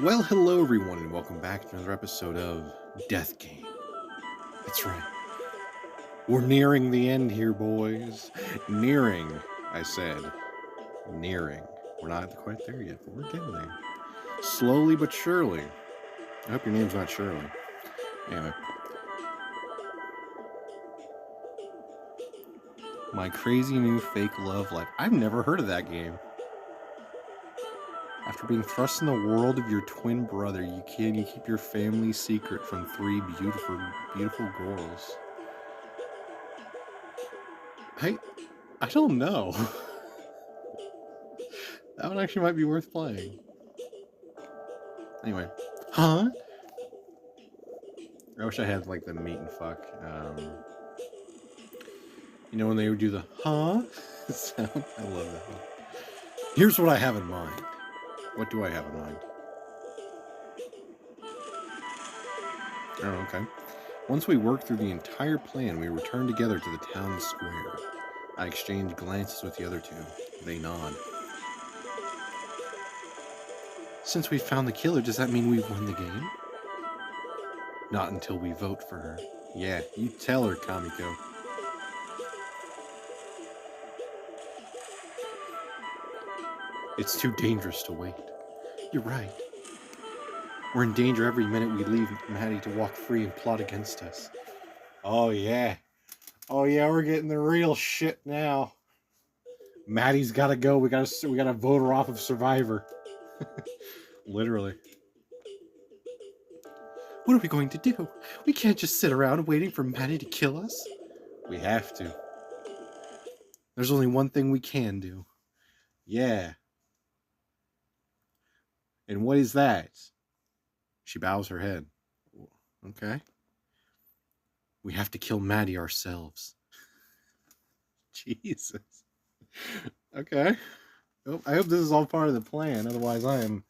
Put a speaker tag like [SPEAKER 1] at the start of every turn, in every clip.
[SPEAKER 1] Well, hello everyone, and welcome back to another episode of Death Game. That's right. We're nearing the end here, boys. Nearing, I said. Nearing. We're not quite there yet, but we're getting there. Slowly but surely. I hope your name's not Shirley. Anyway. My crazy new fake love life. I've never heard of that game. After being thrust in the world of your twin brother, you keep your family secret from three beautiful girls. I don't know. That one actually might be worth playing. Anyway. Huh? I wish I had like the meat and fuck. You know when they would do the huh sound? I love that one. Here's what I have in mind. What do I have in mind? Oh, okay. Once we work through the entire plan, we return together to the town square. I exchange glances with the other two. They nod. Since we found the killer, does that mean we've won the game? Not until we vote for her. Yeah, you tell her, Kamiko. It's too dangerous to wait. You're right. We're in danger every minute we leave Maddie to walk free and plot against us. Oh yeah. Oh yeah, we're getting the real shit now. Maddie's gotta go. We gotta vote her off of Survivor. Literally. What are we going to do? We can't just sit around waiting for Maddie to kill us. We have to. There's only one thing we can do. Yeah. And what is that? She bows her head. Okay. We have to kill Maddie ourselves. Jesus. Okay. Oh, I hope this is all part of the plan. Otherwise, I am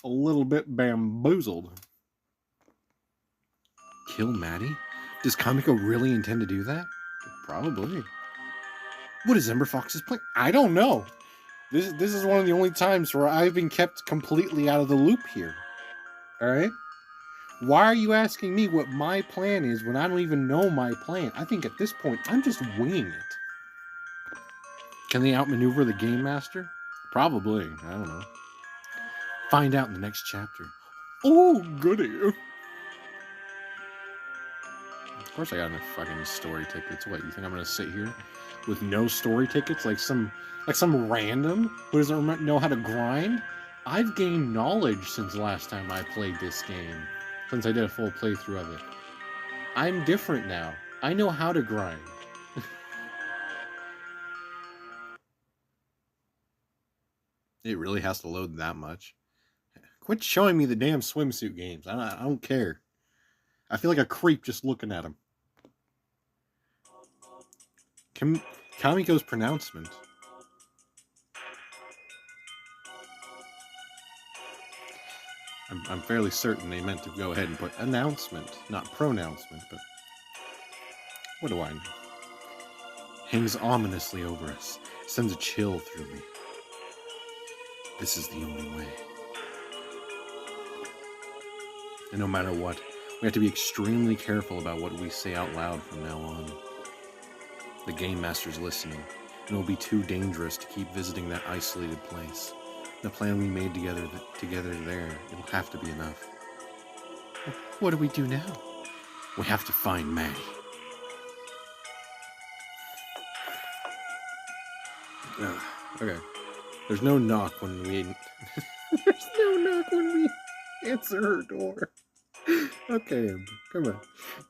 [SPEAKER 1] a little bit bamboozled. Kill Maddie? Does Kamiko really intend to do that? Probably. What is Emberfox's plan? I don't know. This is one of the only times where I've been kept completely out of the loop here. Alright? Why are you asking me what my plan is when I don't even know my plan? I think at this point, I'm just winging it. Can they outmaneuver the Game Master? Probably. I don't know. Find out in the next chapter. Oh, goody. Of course I got enough fucking story tickets. What, you think I'm gonna sit here with no story tickets like some random who doesn't know how to grind? I've gained knowledge since the last time I played this game. Since I did a full playthrough of it. I'm different now. I know how to grind. It really has to load that much. Quit showing me the damn swimsuit games. I don't care. I feel like a creep just looking at them. Kamiko's pronouncement. I'm fairly certain they meant to go ahead and put announcement, not pronouncement, but what do I know? Hangs ominously over us, sends a chill through me. This is the only way. And no matter what, we have to be extremely careful about what we say out loud from now on. The Game Master's listening, and it will be too dangerous to keep visiting that isolated place. The plan we made together there, it'll have to be enough. What do we do now? We have to find Maddie. Okay. There's no knock when we... There's no knock when we answer her door. Okay, come on.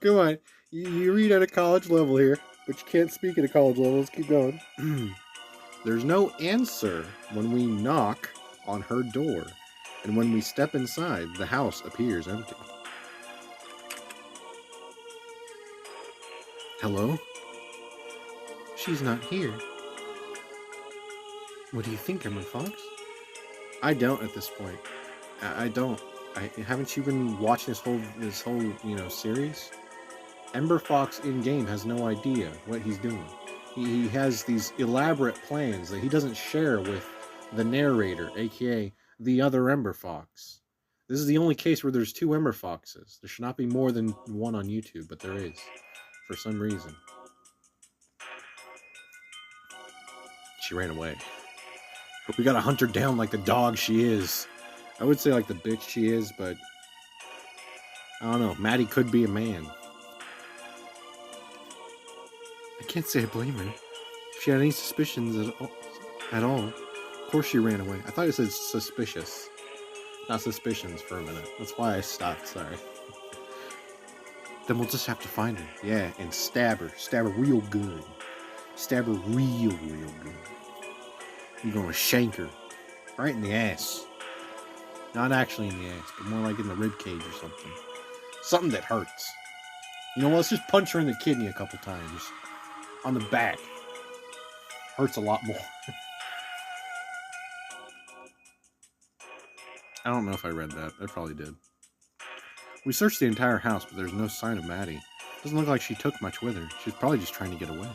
[SPEAKER 1] Come on. You read at a college level here, but you can't speak at a college level. Let's keep going. There's no answer when we knock on her door, and when we step inside, the house appears empty. Hello? She's not here. What do you think, Emberfox? I don't at this point. I don't. Haven't you been watching this whole series? Emberfox in game has no idea what he's doing. He has these elaborate plans that he doesn't share with the narrator, aka the other Emberfox. This is the only case where there's 2 Emberfoxes. There should not be more than one on YouTube, but there is. For some reason. She ran away. We gotta hunt her down like the dog she is. I would say like the bitch she is, but... I don't know. Maddie could be a man. I can't say I blame her. If she had any suspicions at all, of course she ran away. I thought it said suspicious. Not suspicions for a minute. That's why I stopped, sorry. Then we'll just have to find her. Yeah, and stab her. Stab her real good. Stab her real good. You're gonna shank her. Right in the ass. Not actually in the ass, but more like in the rib cage or something. Something that hurts. You know what, let's just punch her in the kidney a couple times. On the back. Hurts a lot more. I don't know if I read that. I probably did. We searched the entire house, but there's no sign of Maddie. Doesn't look like she took much with her. She's probably just trying to get away.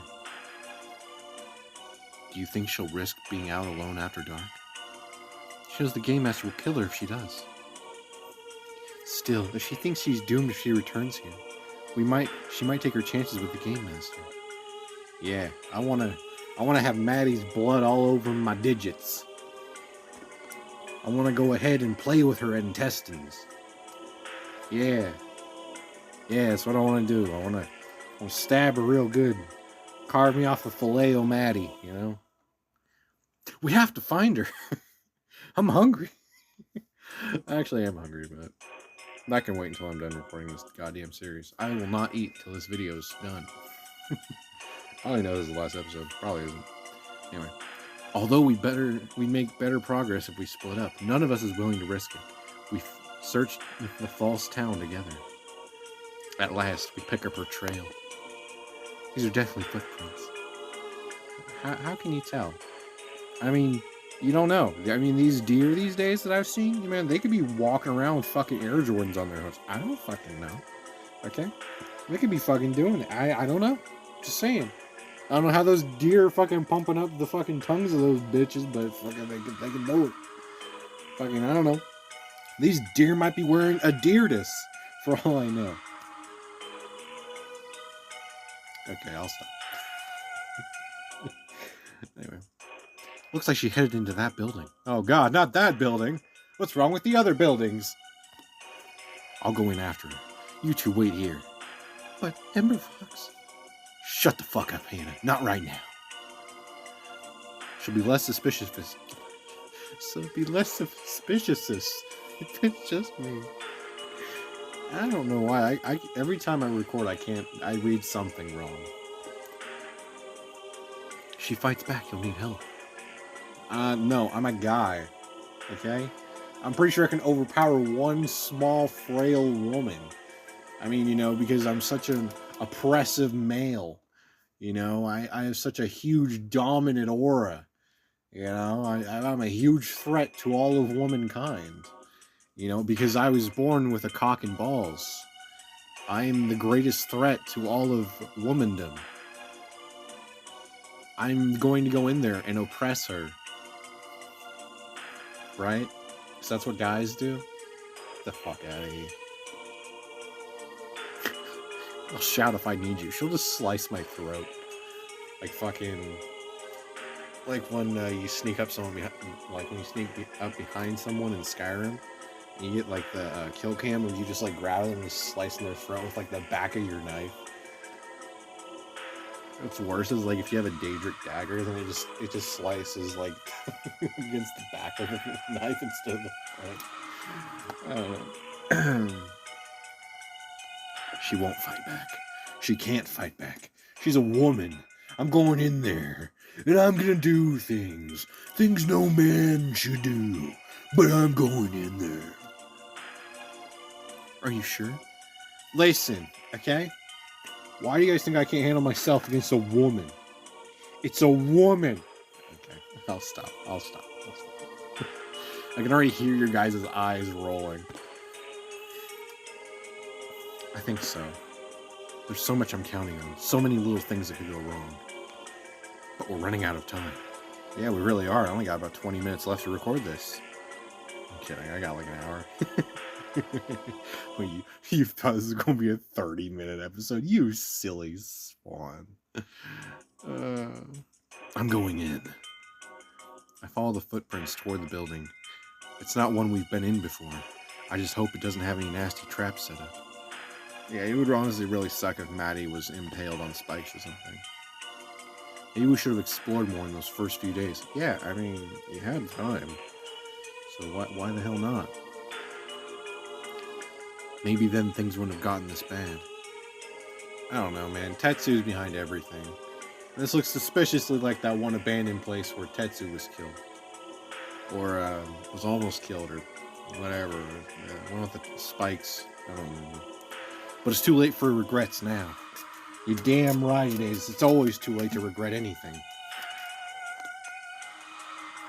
[SPEAKER 1] Do you think she'll risk being out alone after dark? She knows the Game Master will kill her if she does. Still, if she thinks she's doomed if she returns here, she might take her chances with the Game Master. Yeah, I wanna have Maddie's blood all over my digits. I want to go ahead and play with her intestines. Yeah. Yeah, that's what I want to do. I want to stab her real good. Carve me off a filet o' Maddie, you know? We have to find her. I'm hungry. Actually, I am hungry, but I can wait until I'm done recording this goddamn series. I will not eat till this video is done. I only know this is the last episode. Probably isn't. Anyway. Although we make better progress if we split up. None of us is willing to risk it. We searched the false town together. At last, we pick up her trail. These are definitely footprints. How can you tell? I mean, you don't know. I mean, these deer these days that I've seen, man, they could be walking around with fucking Air Jordans on their hooves. I don't fucking know. Okay? They could be fucking doing it. I don't know. Just saying. I don't know how those deer are fucking pumping up the fucking tongues of those bitches, but fucking they can do it. Fucking, I don't know. These deer might be wearing Adidas, for all I know. Okay, I'll stop. Anyway. Looks like she headed into that building. Oh god, not that building! What's wrong with the other buildings? I'll go in after her. You two wait here. But, Emberfox... Shut the fuck up, Hannah. Not right now. She'll be less suspicious if it's just me. I don't know why. I every time I record, I read something wrong. She fights back. You'll need help. No, I'm a guy. Okay? I'm pretty sure I can overpower one small, frail woman. I mean, you know, because I'm such an oppressive male. You know, I have such a huge dominant aura. You know, I'm a huge threat to all of womankind. You know, because I was born with a cock and balls. I am the greatest threat to all of womandom. I'm going to go in there and oppress her. Right? Because that's what guys do? Get the fuck out of here. I'll shout if I need you. She'll just slice my throat. Like fucking... Like when you sneak up someone behind... Like when you sneak up behind someone in Skyrim. And you get like the kill cam of you just like grabbing them and slicing their throat with like the back of your knife. What's worse is like if you have a Daedric dagger, then it just slices like against the back of the knife instead of the front. I don't know. She won't fight back. She can't fight back. She's a woman. I'm going in there, and I'm gonna do things no man should do. But I'm going in there. Are you sure? Listen, okay? Why do you guys think I can't handle myself against a woman? It's a woman. Okay, I'll stop. I can already hear your guys' eyes rolling. I think so. There's so much I'm counting on. So many little things that could go wrong. But we're running out of time. Yeah, we really are. I only got about 20 minutes left to record this. kidding. I got like an hour. Well, you thought this was going to be a 30-minute episode? You silly spawn. I'm going in. I follow the footprints toward the building. It's not one we've been in before. I just hope it doesn't have any nasty traps set up. Yeah, it would honestly really suck if Maddie was impaled on spikes or something. Maybe we should have explored more in those first few days. Yeah, I mean, you had time. So why the hell not? Maybe then things wouldn't have gotten this bad. I don't know, man. Tetsu's behind everything. This looks suspiciously like that one abandoned place where Tetsu was killed. Or was almost killed, or whatever. One with the spikes. I don't remember. But it's too late for regrets now. You're damn right it is. It's always too late to regret anything.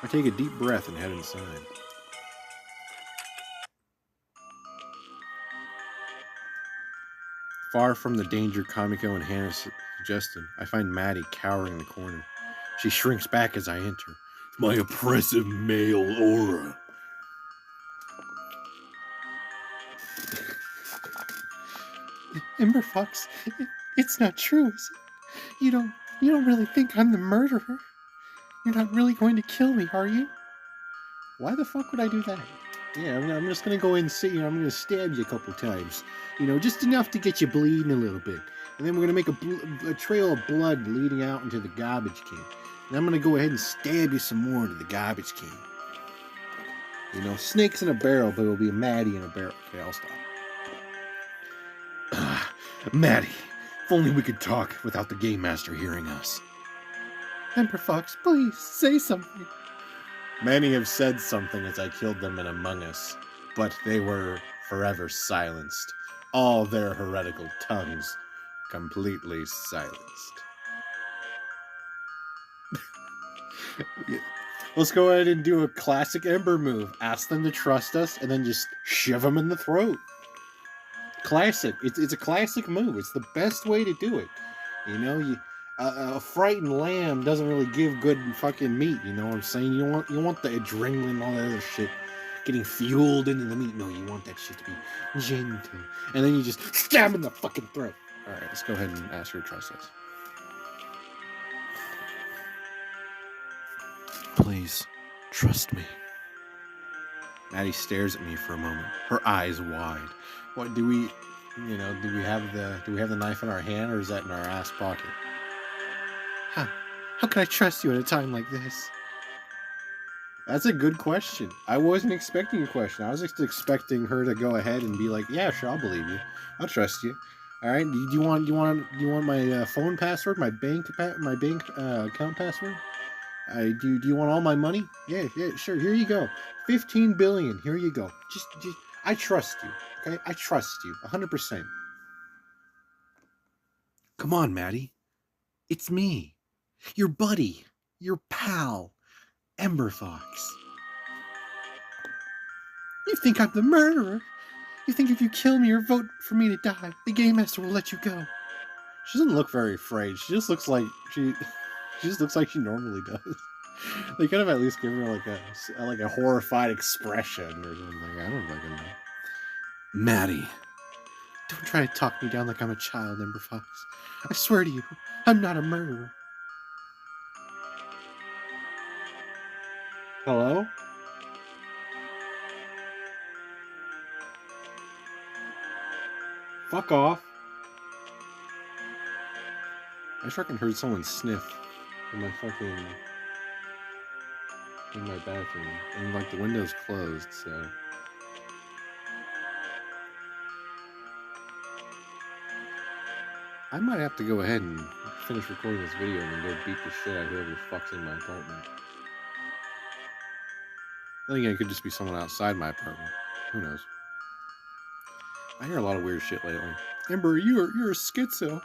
[SPEAKER 1] I take a deep breath and head inside. Far from the danger Kamiko and Hannah suggested, I find Maddie cowering in the corner. She shrinks back as I enter. My oppressive male aura. Emberfox, it's not true, is it? You don't really think I'm the murderer? You're not really going to kill me, are you? Why the fuck would I do that? Yeah, I'm just gonna go in and sit here. I'm gonna stab you a couple times. You know, just enough to get you bleeding a little bit. And then we're gonna make a trail of blood leading out into the garbage can. And I'm gonna go ahead and stab you some more into the garbage can. You know, snakes in a barrel, but it'll be a Maddie in a barrel. Okay, I'll stop. Maddie, if only we could talk without the game master hearing us. Emberfox, please, say something. Many have said something as I killed them in Among Us, but they were forever silenced. All their heretical tongues completely silenced. Let's go ahead and do a classic Ember move. Ask them to trust us, and then just shove them in the throat. Classic. It's a classic move. It's the best way to do it. You know, a frightened lamb doesn't really give good fucking meat. You know what I'm saying? You want the adrenaline and all that other shit getting fueled into the meat. No, you want that shit to be gentle. And then you just stab in the fucking throat. All right, let's go ahead and ask her to trust us. Please, trust me. Maddie stares at me for a moment, her eyes wide. What do we have the knife in our hand, or is that in our ass pocket? How can I trust you at a time like this? That's a good question. I wasn't expecting a question. I was just expecting her to go ahead and be like, "Yeah, sure, I'll believe you. I'll trust you." All right. Do you want my phone password, my bank account password? Do you want all my money? Yeah, sure. Here you go. 15 billion. Here you go. Just I trust you. Okay, I trust you 100%. Come on, Maddie. It's me, your buddy, your pal, Emberfox. You think I'm the murderer? You think if you kill me or vote for me to die, the game master will let you go? She doesn't look very afraid. She just looks like she normally does. They could have at least given her like a horrified expression or something. I don't fucking know. Maddie, don't try to talk me down like I'm a child, Emberfox. I swear to you, I'm not a murderer. Hello? Fuck off. I fucking heard someone sniff in my bathroom. And like the window's closed, so. I might have to go ahead and finish recording this video and then go beat the shit out of whoever fucks in my apartment. Then again, it could just be someone outside my apartment. Who knows? I hear a lot of weird shit lately. Ember, you're a schizo.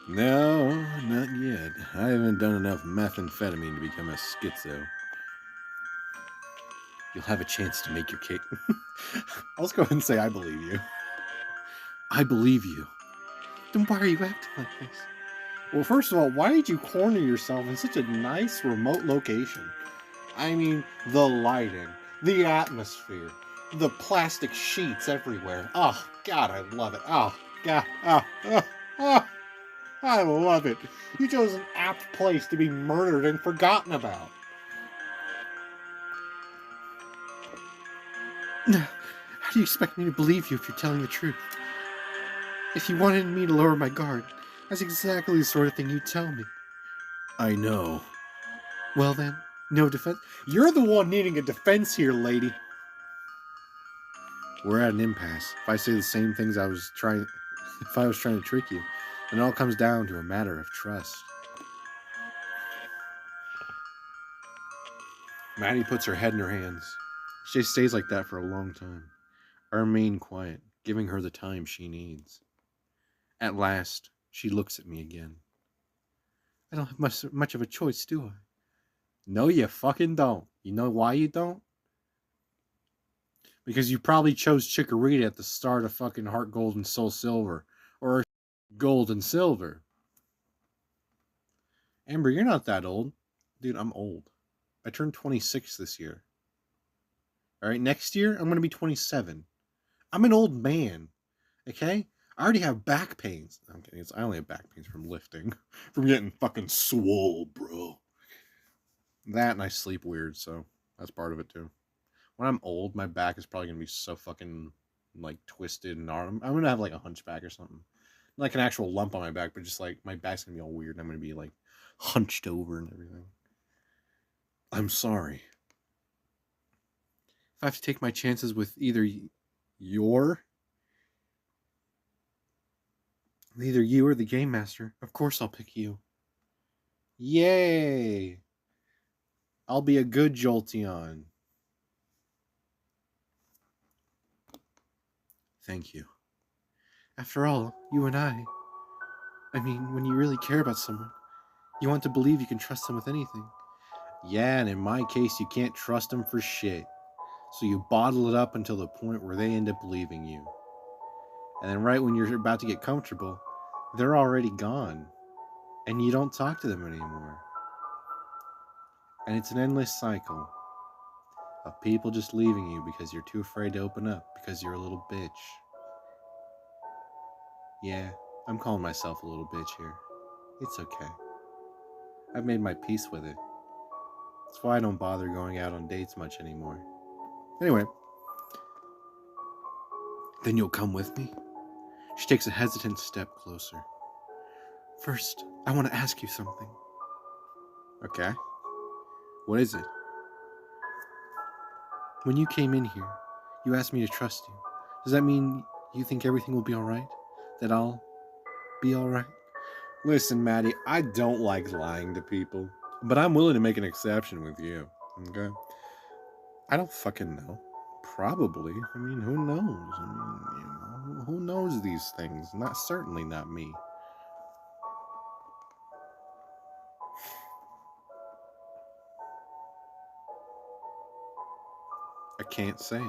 [SPEAKER 1] No, not yet. I haven't done enough methamphetamine to become a schizo. You'll have a chance to make your cake. I'll just go ahead and say I believe you. I believe you. Then why are you acting like this? Well, first of all, why did you corner yourself in such a nice remote location? I mean, the lighting, The atmosphere. The plastic sheets everywhere. Oh, God, I love it. Oh, God. Oh, I love it. You chose an apt place to be murdered and forgotten about. How do you expect me to believe you if you're telling the truth? If you wanted me to lower my guard, that's exactly the sort of thing you'd tell me. I know. Well then, no defense. You're the one needing a defense here, lady. We're at an impasse. If I say the same things I was trying to trick you, then it all comes down to a matter of trust. Maddie puts her head in her hands. She stays like that for a long time. I remain quiet, giving her the time she needs. At last, she looks at me again. I don't have much of a choice, do I? No, you fucking don't. You know why you don't? Because you probably chose Chikorita at the start of fucking Heart Gold and Soul Silver. Or Gold and Silver. Amber, you're not that old. Dude, I'm old. I turned 26 this year. Alright, next year, I'm going to be 27. I'm an old man. Okay? I already have back pains. I'm kidding. I only have back pains from lifting. From getting fucking swole, bro. That and I sleep weird, so that's part of it too. When I'm old, my back is probably going to be so fucking, like, twisted and I'm going to have, like, a hunchback or something. Like an actual lump on my back, but just, like, my back's going to be all weird and I'm going to be, like, hunched over and everything. I'm sorry. If I have to take my chances with either you or the Game Master, of course I'll pick you. Yay! I'll be a good Jolteon. Thank you. After all, you and I mean, when you really care about someone, you want to believe you can trust them with anything. Yeah, and in my case, you can't trust them for shit. So you bottle it up until the point where they end up leaving you. And then right when you're about to get comfortable, they're already gone. And you don't talk to them anymore. And it's an endless cycle of people just leaving you because you're too afraid to open up because you're a little bitch. Yeah, I'm calling myself a little bitch here. It's okay. I've made my peace with it. That's why I don't bother going out on dates much anymore. Anyway. Then you'll come with me? She takes a hesitant step closer. First, I want to ask you something. Okay. What is it? When you came in here, you asked me to trust you. Does that mean you think everything will be alright? That I'll be alright? Listen, Maddie, I don't like lying to people, but I'm willing to make an exception with you. Okay? I don't fucking know. Probably. I mean, who knows? I mean, who knows these things? Certainly not me. I can't say.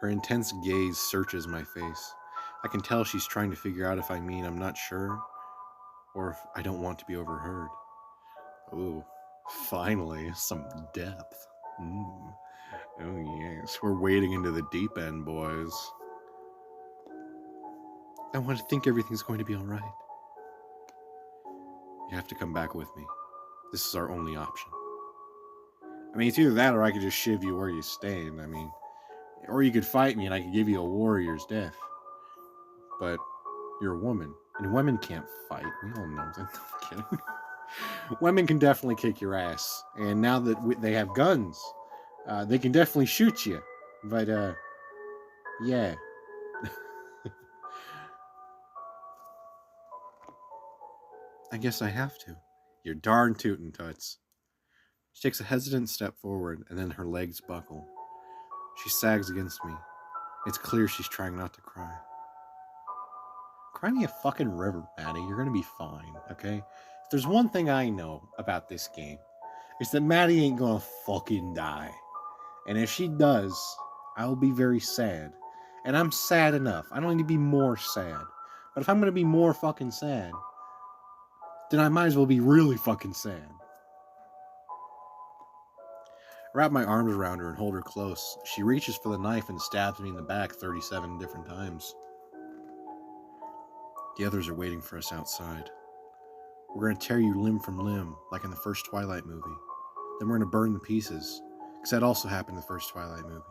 [SPEAKER 1] Her intense gaze searches my face. I can tell she's trying to figure out if I mean I'm not sure or if I don't want to be overheard. Ooh, finally, some depth. Oh yes, we're wading into the deep end, boys. I want to think everything's going to be alright. You have to come back with me. This is our only option. I mean, it's either that or I could just shiv you where you stand. I mean, or you could fight me and I could give you a warrior's death. But you're a woman, and women can't fight. We all know that. No, I'm kidding. Women can definitely kick your ass. And now that they have guns, they can definitely shoot you. But, yeah. I guess I have to. You're darn tootin', Toots. She takes a hesitant step forward, and then her legs buckle. She sags against me. It's clear she's trying not to cry. Cry me a fucking river, Maddie. You're gonna be fine, okay? If there's one thing I know about this game, it's that Maddie ain't gonna fucking die. And if she does, I will be very sad. And I'm sad enough. I don't need to be more sad. But if I'm gonna be more fucking sad, then I might as well be really fucking sad. wrap my arms around her and hold her close. She reaches for the knife and stabs me in the back 37 different times. The others are waiting for us outside. We're going to tear you limb from limb, like in the first Twilight movie. Then we're going to burn the pieces, because that also happened in the first Twilight movie.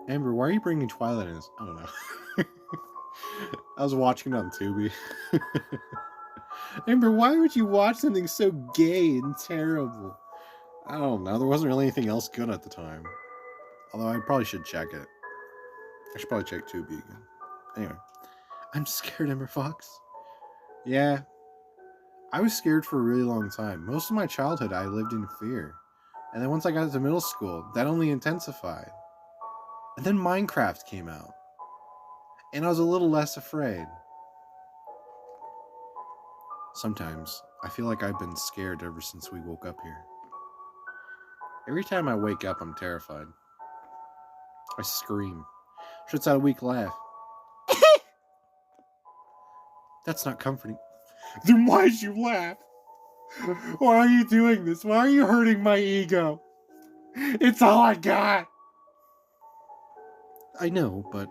[SPEAKER 1] Amber, why are you bringing Twilight in this? I don't know. I was watching it on Tubi. Amber, why would you watch something so gay and terrible? I don't know. There wasn't really anything else good at the time. Although I probably should check it. I should probably check Tubi again. Anyway. I'm scared, Emberfox. Yeah. I was scared for a really long time. Most of my childhood, I lived in fear. And then once I got to middle school, that only intensified. And then Minecraft came out. And I was a little less afraid. Sometimes, I feel like I've been scared ever since we woke up here. Every time I wake up, I'm terrified. I scream. Shuts out a weak laugh. That's not comforting. Then why'd you laugh? Why are you doing this? Why are you hurting my ego? It's all I got. I know, but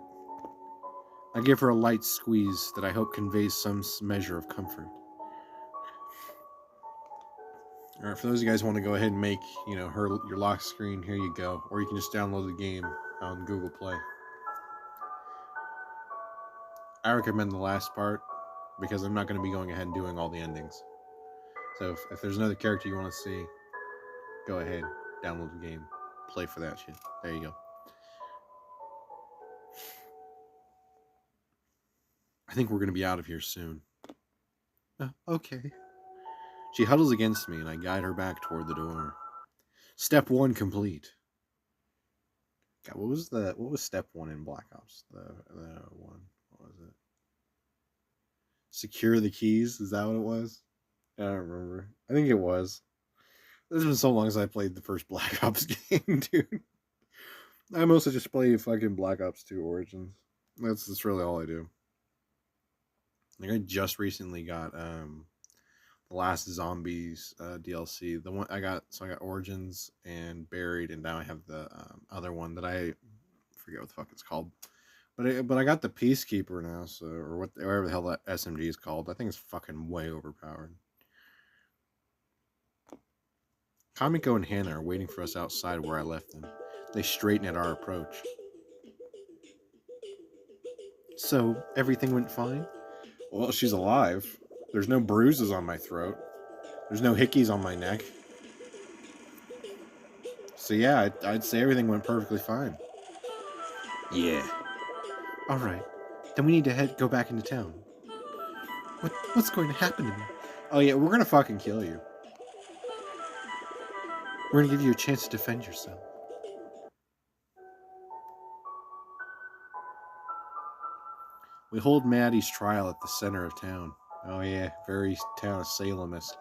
[SPEAKER 1] I give her a light squeeze that I hope conveys some measure of comfort. Alright, for those of you guys who want to go ahead and make, your lock screen, here you go. Or you can just download the game on Google Play. I recommend the last part, because I'm not going to be going ahead and doing all the endings. So if there's another character you want to see, go ahead, download the game, play for that shit. There you go. I think we're going to be out of here soon. Okay. She huddles against me and I guide her back toward the door. Step 1 complete. God, what was step 1 in Black Ops? The one, what was it? Secure the keys? Is that what it was? I don't remember. I think it was. It's been so long since I played the first Black Ops game, dude. I mostly just play fucking Black Ops 2 Origins. That's really all I do. Like I just recently got the Last Zombies DLC. The one I got Origins and Buried, and now I have the other one that I forget what the fuck it's called. But I got the Peacekeeper now, so or whatever the hell that SMG is called. I think it's fucking way overpowered. Kamiko and Hannah are waiting for us outside where I left them. They straighten at our approach. So, everything went fine? Well, she's alive. There's no bruises on my throat. There's no hickeys on my neck. So yeah, I'd say everything went perfectly fine. Yeah. Alright. Then we need to go back into town. What's going to happen to me? Oh yeah, we're gonna fucking kill you. We're gonna give you a chance to defend yourself. We hold Maddie's trial at the center of town. Oh yeah, very town of Salem-esque.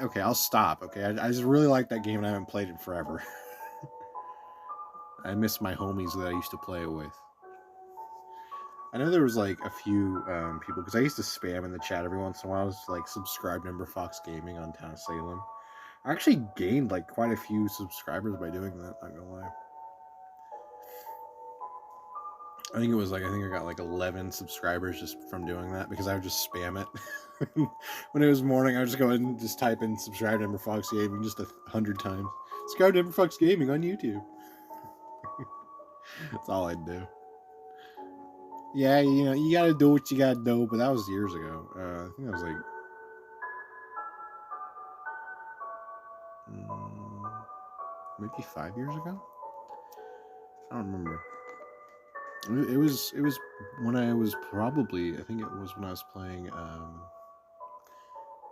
[SPEAKER 1] Okay, I'll stop, okay? I just really like that game and I haven't played it forever. I miss my homies that I used to play it with. I know there was like a few people, because I used to spam in the chat every once in a while. I was like subscribed to Emberfox Gaming on Town of Salem. I actually gained like quite a few subscribers by doing that, not gonna lie. I think I got like 11 subscribers just from doing that, because I would just spam it. When it was morning, I would just go ahead and just type in subscribe to Emberfox Gaming just 100 times. Subscribe to Emberfox Gaming on YouTube. That's all I'd do. Yeah, you gotta do what you gotta do, but that was years ago. I think that was like... maybe 5 years ago? I don't remember. It was when I was probably, I think it was when I was playing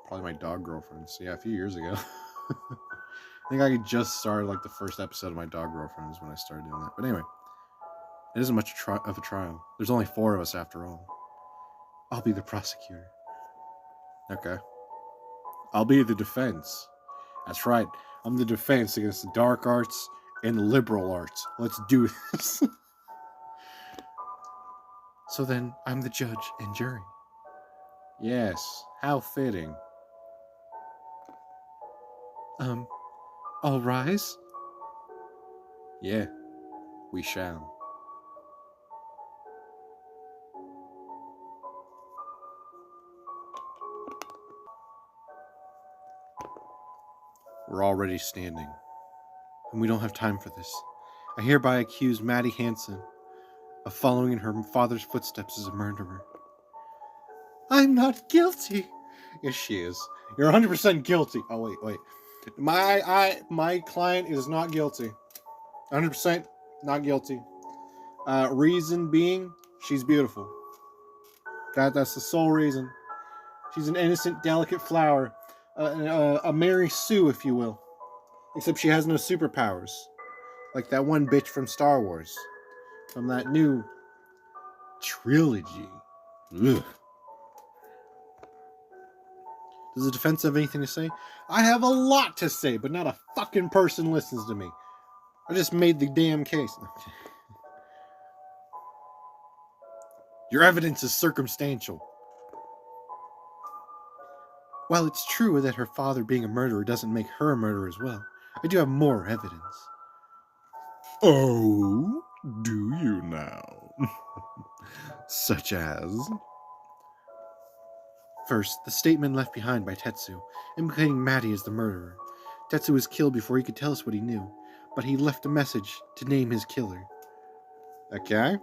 [SPEAKER 1] probably my dog girlfriend. So yeah, a few years ago. I think I just started like the first episode of my dog girlfriend is when I started doing that. But anyway, it isn't much of a trial. There's only 4 of us after all. I'll be the prosecutor. Okay. I'll be the defense. That's right. I'm the defense against the dark arts and the liberal arts. Let's do this. So then, I'm the judge and jury. Yes, how fitting. All rise? Yeah, we shall. We're already standing, and we don't have time for this. I hereby accuse Maddie Hansen of following in her father's footsteps as a murderer. I'm not guilty. Yes, she is. You're 100% guilty. Oh, wait. My client is not guilty. 100% not guilty. Reason being, she's beautiful. That's the sole reason. She's an innocent, delicate flower. A Mary Sue, if you will. Except she has no superpowers. Like that one bitch from Star Wars. From that new trilogy. Ugh. Does the defense have anything to say? I have a lot to say, but not a fucking person listens to me. I just made the damn case. Your evidence is circumstantial. While it's true that her father being a murderer doesn't make her a murderer as well, I do have more evidence. Oh, do you now? Such as? First, the statement left behind by Tetsu, implicating Maddie as the murderer. Tetsu was killed before he could tell us what he knew, but he left a message to name his killer. Okay.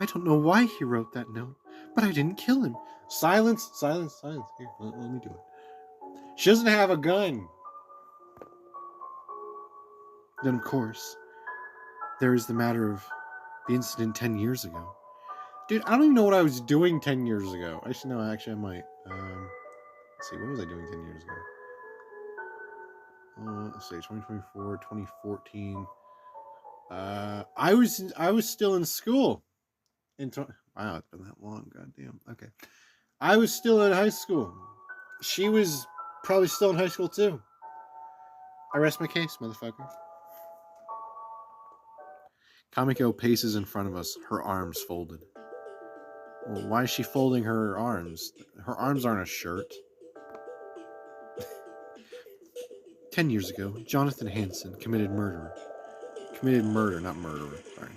[SPEAKER 1] I don't know why he wrote that note, but I didn't kill him. Silence. Here, let me do it. She doesn't have a gun. Then, of course, there is the matter of the incident 10 years ago. Dude, I don't even know what I was doing 10 years ago. Actually, I might. Let's see, what was I doing 10 years ago? Let's see, 2024, 2014. I was still in school. Wow, it's been that long. Goddamn. Okay. I was still in high school. She was probably still in high school too. I rest my case, motherfucker. Kamiko paces in front of us, her arms folded. Well, why is she folding her arms? Her arms aren't a shirt. 10 years ago, Jonathan Hansen committed murder, not murderer. Sorry.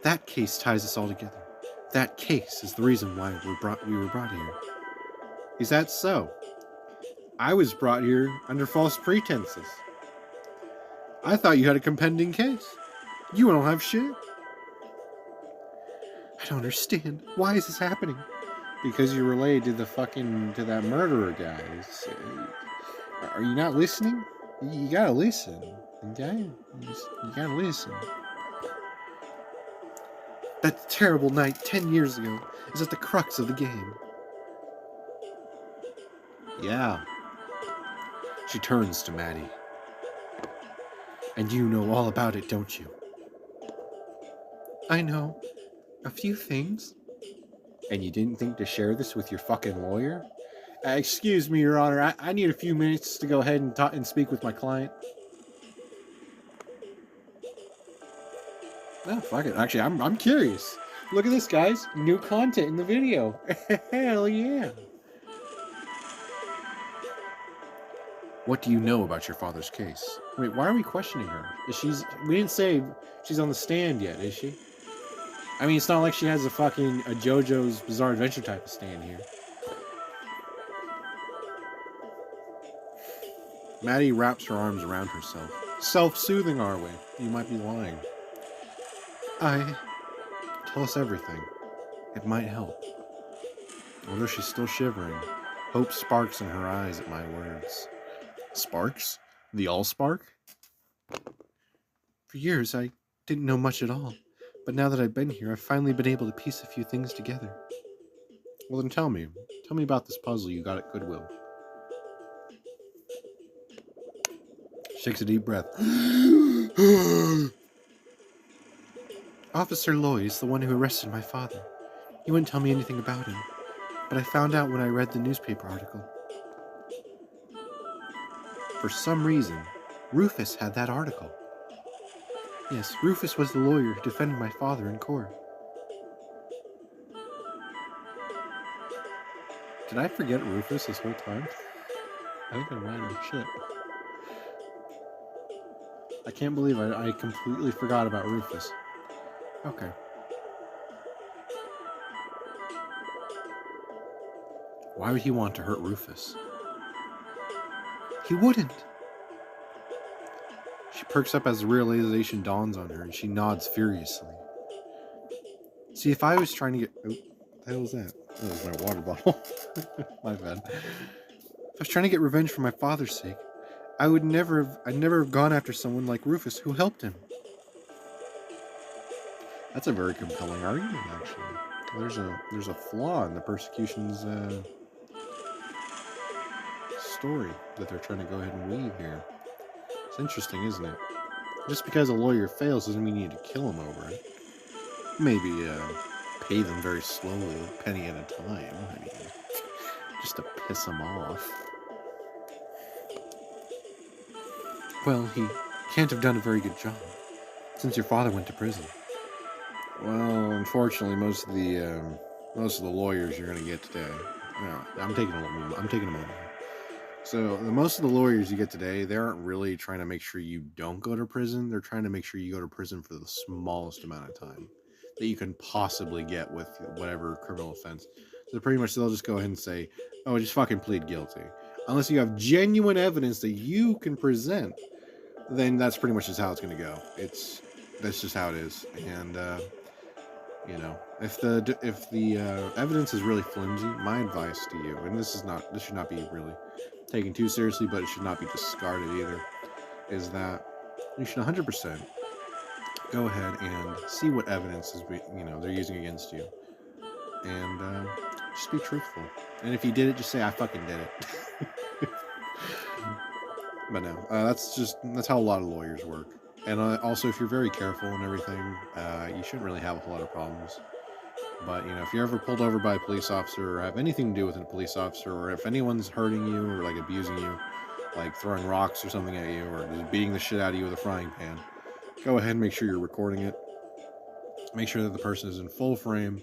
[SPEAKER 1] That case ties us all together. That case is the reason why we were brought here. Is that so? I was brought here under false pretenses. I thought you had a compending case. You don't have shit. I don't understand. Why is this happening? Because you're related to that murderer guy. Are you not listening? You gotta listen. Okay? You gotta listen. That terrible night 10 years ago is at the crux of the game. Yeah. She turns to Maddie. And you know all about it, don't you? I know. A few things. And you didn't think to share this with your fucking lawyer? Excuse me, Your Honor. I need a few minutes to go ahead and speak with my client. Oh, fuck it. Actually, I'm curious. Look at this, guys. New content in the video. Hell yeah. What do you know about your father's case? Wait, why are we questioning her? We didn't say she's on the stand yet, is she? I mean, it's not like she has a JoJo's Bizarre Adventure type of stand here. Maddie wraps her arms around herself. Self-soothing, are we? You might be lying. Tell us everything. It might help. Although she's still shivering, hope sparks in her eyes at my words. Sparks? The Allspark? For years, I didn't know much at all. But now that I've been here, I've finally been able to piece a few things together. Well, then tell me. Tell me about this puzzle you got at Goodwill. Shakes a deep breath. Officer Loy is the one who arrested my father. He wouldn't tell me anything about him, but I found out when I read the newspaper article. For some reason, Rufus had that article. Yes, Rufus was the lawyer who defended my father in court. Did I forget Rufus this whole time? I think I'm random shit. I can't believe I completely forgot about Rufus. Okay. Why would he want to hurt Rufus? He wouldn't. She perks up as the realization dawns on her, and she nods furiously. See, if I was trying to get... Oh, what the hell was that? That was my water bottle. My bad. If I was trying to get revenge for my father's sake, I'd never have gone after someone like Rufus who helped him. That's a very compelling argument, actually. There's a flaw in the persecution's story that they're trying to go ahead and weave here. It's interesting, isn't it? Just because a lawyer fails doesn't mean you need to kill him over it. Maybe pay them very slowly, a penny at a time. I mean, just to piss him off. Well, he can't have done a very good job, since your father went to prison. Well, unfortunately, most of the lawyers you're gonna get today. No, I'm taking a moment. So most of the lawyers you get today, they aren't really trying to make sure you don't go to prison. They're trying to make sure you go to prison for the smallest amount of time that you can possibly get with whatever criminal offense. So pretty much they'll just go ahead and say, "Oh, just fucking plead guilty," unless you have genuine evidence that you can present. Then that's pretty much just how it's going to go. That's just how it is, and you know, if the evidence is really flimsy, my advice to you, and this should not be really taken too seriously, but it should not be discarded either, is that you should 100% go ahead and see what evidence they're using against you, and just be truthful. And if you did it, just say I fucking did it. But no, that's how a lot of lawyers work. And also, if you're very careful and everything, you shouldn't really have a whole lot of problems. But, if you're ever pulled over by a police officer or have anything to do with a police officer, or if anyone's hurting you or, like, abusing you, like throwing rocks or something at you, or just beating the shit out of you with a frying pan, go ahead and make sure you're recording it. Make sure that the person is in full frame,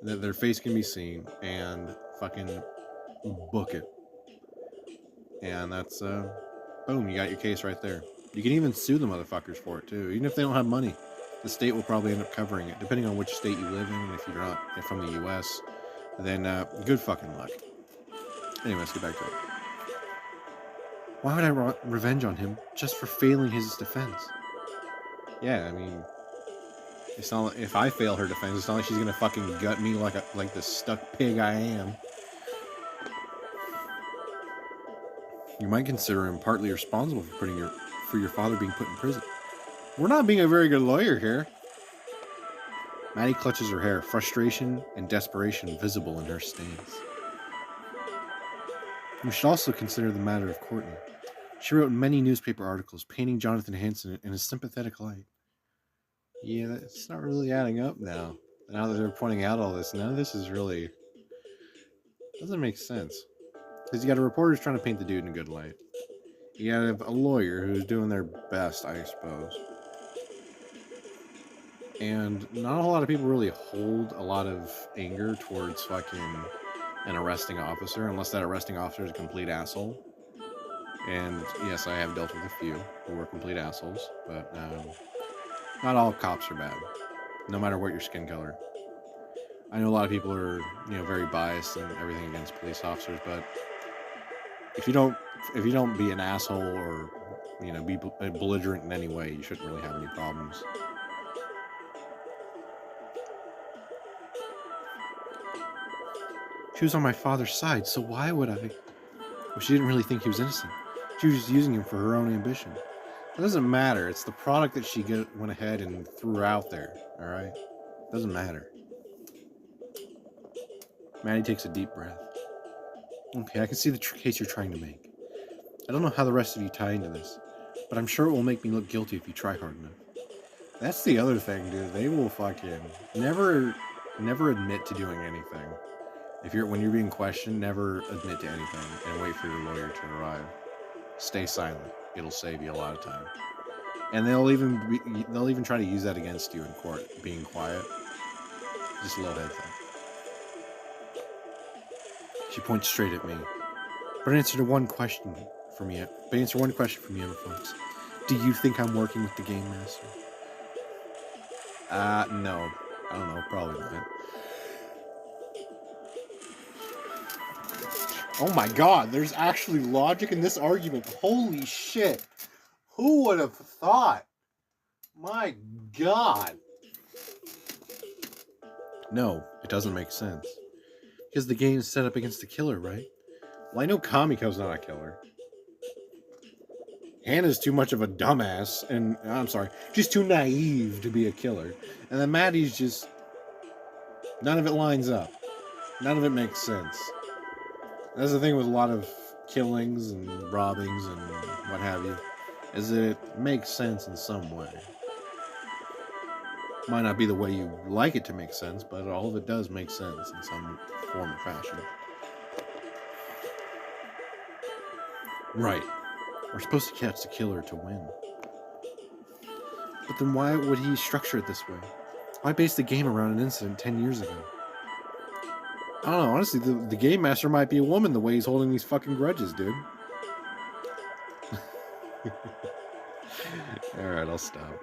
[SPEAKER 1] that their face can be seen, and fucking book it. And that's, boom, you got your case right there. You can even sue the motherfuckers for it, too. Even if they don't have money, the state will probably end up covering it, depending on which state you live in. And if you're not from the U.S., then good fucking luck. Anyway, let's get back to it. Why would I want revenge on him just for failing his defense? Yeah, I mean, it's not like if I fail her defense, it's not like she's gonna fucking gut me like the stuck pig I am. You might consider him partly responsible for your father being put in prison. We're not being a very good lawyer here. Maddie clutches her hair, frustration and desperation visible in her stance. We should also consider the matter of Courtney. She wrote many newspaper articles painting Jonathan Hanson in a sympathetic light. Yeah, that's not really adding up now. Now that they're pointing out all this, none of this is really... doesn't make sense. Because you got a reporter who's trying to paint the dude in a good light. You got a lawyer who's doing their best, I suppose. And not a whole lot of people really hold a lot of anger towards fucking an arresting officer, unless that arresting officer is a complete asshole. And yes, I have dealt with a few who were complete assholes, but not all cops are bad, no matter what your skin color. I know a lot of people are, very biased and everything against police officers, but if you don't be an asshole or, be belligerent in any way, you shouldn't really have any problems. She was on my father's side, so why would I? Well, she didn't really think he was innocent. She was just using him for her own ambition. It doesn't matter. It's the product that she went ahead and threw out there, alright? Doesn't matter. Maddie takes a deep breath. Okay, I can see the case you're trying to make. I don't know how the rest of you tie into this, but I'm sure it will make me look guilty if you try hard enough. That's the other thing, dude. They will fucking never admit to doing anything. When you're being questioned, never admit to anything and wait for your lawyer to arrive. Stay silent. It'll save you a lot of time. And they'll even try to use that against you in court, being quiet. Just a little head thing. She points straight at me. But answer one question for me, Emberfox. Do you think I'm working with the Game Master? No. I don't know, probably not. Oh my god, there's actually logic in this argument. Holy shit. Who would have thought? My god. No, it doesn't make sense. Because the game is set up against the killer, right? Well, I know Kamiko's not a killer. Hannah's too much of a dumbass, and I'm sorry, she's too naive to be a killer. And then Maddie's just... none of it lines up. None of it makes sense. That's the thing with a lot of killings and robbings and what have you, is that it makes sense in some way. Might not be the way you like it to make sense, but all of it does make sense in some form or fashion. Right. We're supposed to catch the killer to win. But then why would he structure it this way? Why base the game around an incident 10 years ago? I don't know, honestly, the Game Master might be a woman the way he's holding these fucking grudges, dude. Alright, I'll stop.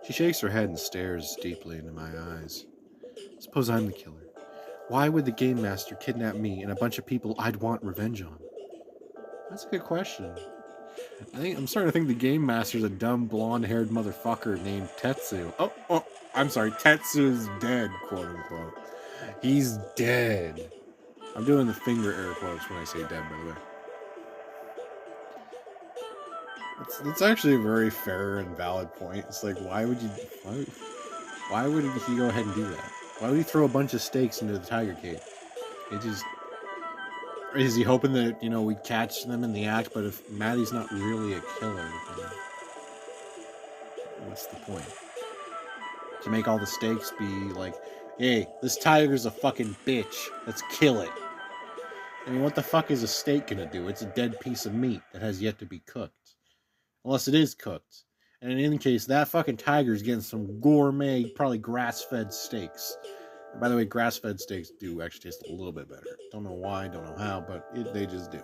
[SPEAKER 1] She shakes her head and stares deeply into my eyes. Suppose I'm the killer. Why would the Game Master kidnap me and a bunch of people I'd want revenge on? That's a good question. I'm starting to think the Game Master's a dumb, blonde-haired motherfucker named Tetsu. Oh, I'm sorry, Tetsu's dead, quote-unquote. He's dead. I'm doing the finger air quotes when I say dead, by the way. It's actually a very fair and valid point. It's like, why would he go ahead and do that? Why would he throw a bunch of stakes into the tiger cage? Is he hoping that, you know, we catch them in the act, but if Maddie's not really a killer, then what's the point? To make all the stakes be like, hey, this tiger's a fucking bitch. Let's kill it. I mean, what the fuck is a steak gonna do? It's a dead piece of meat that has yet to be cooked. Unless it is cooked. And in any case, that fucking tiger's getting some gourmet, probably grass-fed steaks. And by the way, grass-fed steaks do actually taste a little bit better. Don't know why, don't know how, but they just do.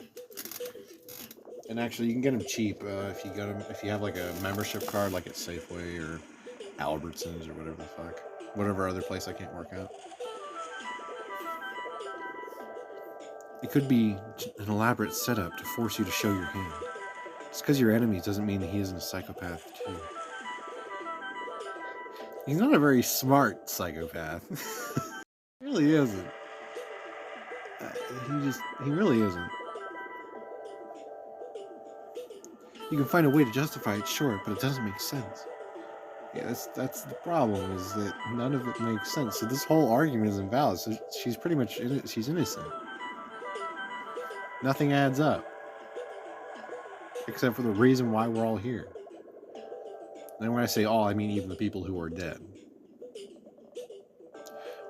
[SPEAKER 1] And actually, you can get them cheap if you have like a membership card, like at Safeway or Albertsons or whatever the fuck. Whatever other place I can't work out. It could be an elaborate setup to force you to show your hand. Just because you're enemies doesn't mean that he isn't a psychopath, too. He's not a very smart psychopath. He really isn't. He really isn't. You can find a way to justify it, sure, but it doesn't make sense. Yeah, that's the problem, is that none of it makes sense. So this whole argument is invalid. So she's pretty much she's innocent. Nothing adds up. Except for the reason why we're all here. And when I say all, I mean even the people who are dead.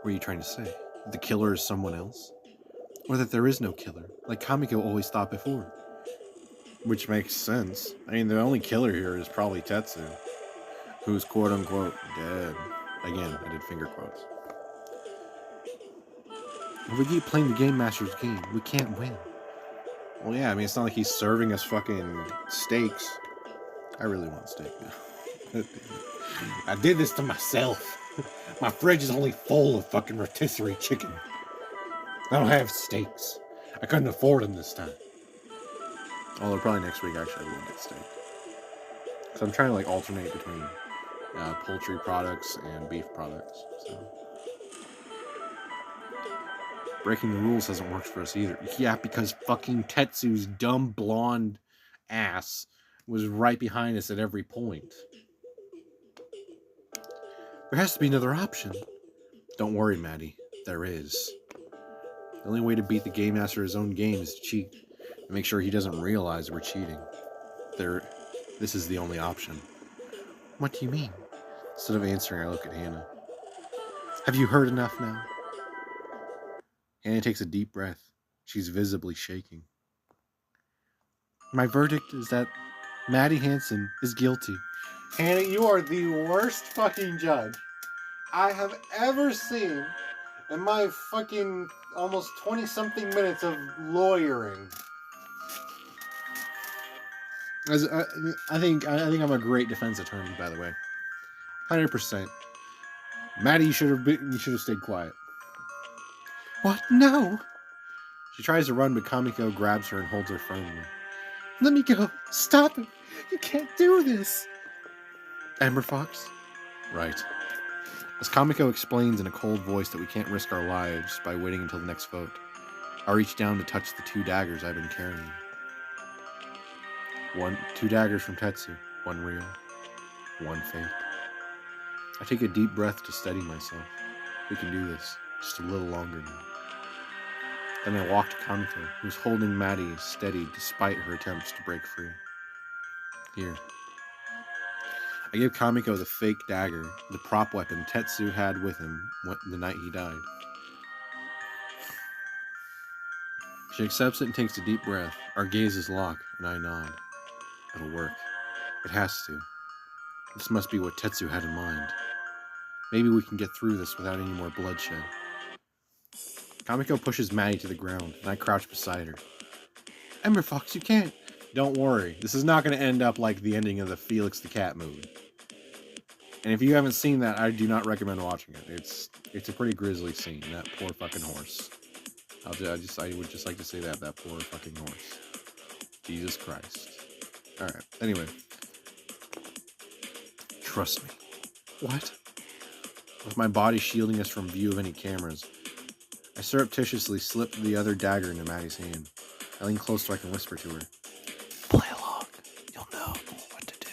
[SPEAKER 1] What are you trying to say? That the killer is someone else? Or that there is no killer, like Kamiko always thought before? Which makes sense. I mean, the only killer here is probably Tetsu, who's quote-unquote dead. Again, I did finger quotes. If we keep playing the Game Master's game, we can't win. Well, yeah, I mean, it's not like he's serving us fucking steaks. I really want steak now. I did this to myself. My fridge is only full of fucking rotisserie chicken. I don't have steaks. I couldn't afford them this time. Although probably next week actually I will get steak. So I'm trying to like alternate between poultry products and beef products. So breaking the rules hasn't worked for us either. Yeah, because fucking Tetsu's dumb blonde ass was right behind us at every point. There has to be another option. Don't worry, Maddie. There is. The only way to beat the Game Master at his own game is to cheat. And make sure he doesn't realize we're cheating. This is the only option. What do you mean? Instead of answering, I look at Hannah. Have you heard enough now? Hannah takes a deep breath. She's visibly shaking. My verdict is that Maddie Hansen is guilty. Hannah, you are the worst fucking judge I have ever seen in my fucking almost 20-something minutes of lawyering. I think I'm a great defense attorney, by the way. 100%. Maddie, you should have stayed quiet. What? No. She tries to run, but Kamiko grabs her and holds her firmly. Let me go. Stop it. You can't do this. Emberfox? Right. As Kamiko explains in a cold voice that we can't risk our lives by waiting until the next vote, I reach down to touch the 2 daggers I've been carrying. 2 daggers from Tetsu. 1 real, 1 fake. I take a deep breath to steady myself. We can do this. Just a little longer now. Then I walk to Kamiko, who's holding Maddie steady despite her attempts to break free. Here. I give Kamiko the fake dagger, the prop weapon Tetsu had with him the night he died. She accepts it and takes a deep breath. Our gazes lock, and I nod. It'll work. It has to. This must be what Tetsu had in mind. Maybe we can get through this without any more bloodshed. Kamiko pushes Maddie to the ground, and I crouch beside her. Emberfox, you can't. Don't worry. This is not going to end up like the ending of the Felix the Cat movie. And if you haven't seen that, I do not recommend watching it. It's a pretty grisly scene. That poor fucking horse. I would just like to say that poor fucking horse. Jesus Christ. Alright, anyway. Trust me. What? With my body shielding us from view of any cameras, I surreptitiously slip the other dagger into Maddie's hand. I lean close so I can whisper to her. Play along. You'll know what to do.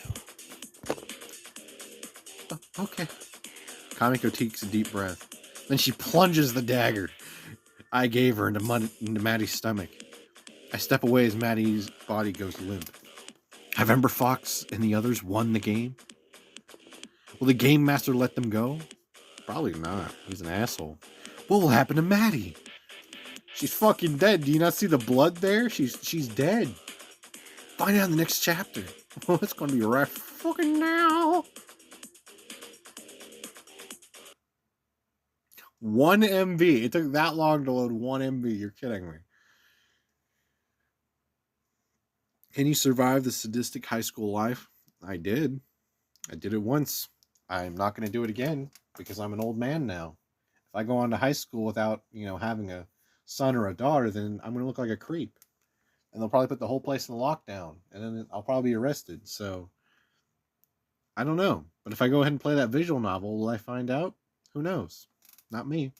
[SPEAKER 1] Oh, okay. Kamiko takes a deep breath. Then she plunges the dagger I gave her into Maddie's stomach. I step away as Maddie's body goes limp. Have Emberfox and the others won the game? Will the game master let them go? Probably not. He's an asshole. What will happen to Maddie? She's fucking dead. Do you not see the blood there? She's dead. Find out in the next chapter. Oh, it's gonna be right fucking now. 1 MB. It took that long to load 1 MB. You're kidding me. Can you survive the sadistic high school life? I did. I did it once. I'm not going to do it again because I'm an old man now. If I go on to high school without, having a son or a daughter, then I'm going to look like a creep. And they'll probably put the whole place in lockdown. And then I'll probably be arrested. So, I don't know. But if I go ahead and play that visual novel, will I find out? Who knows? Not me.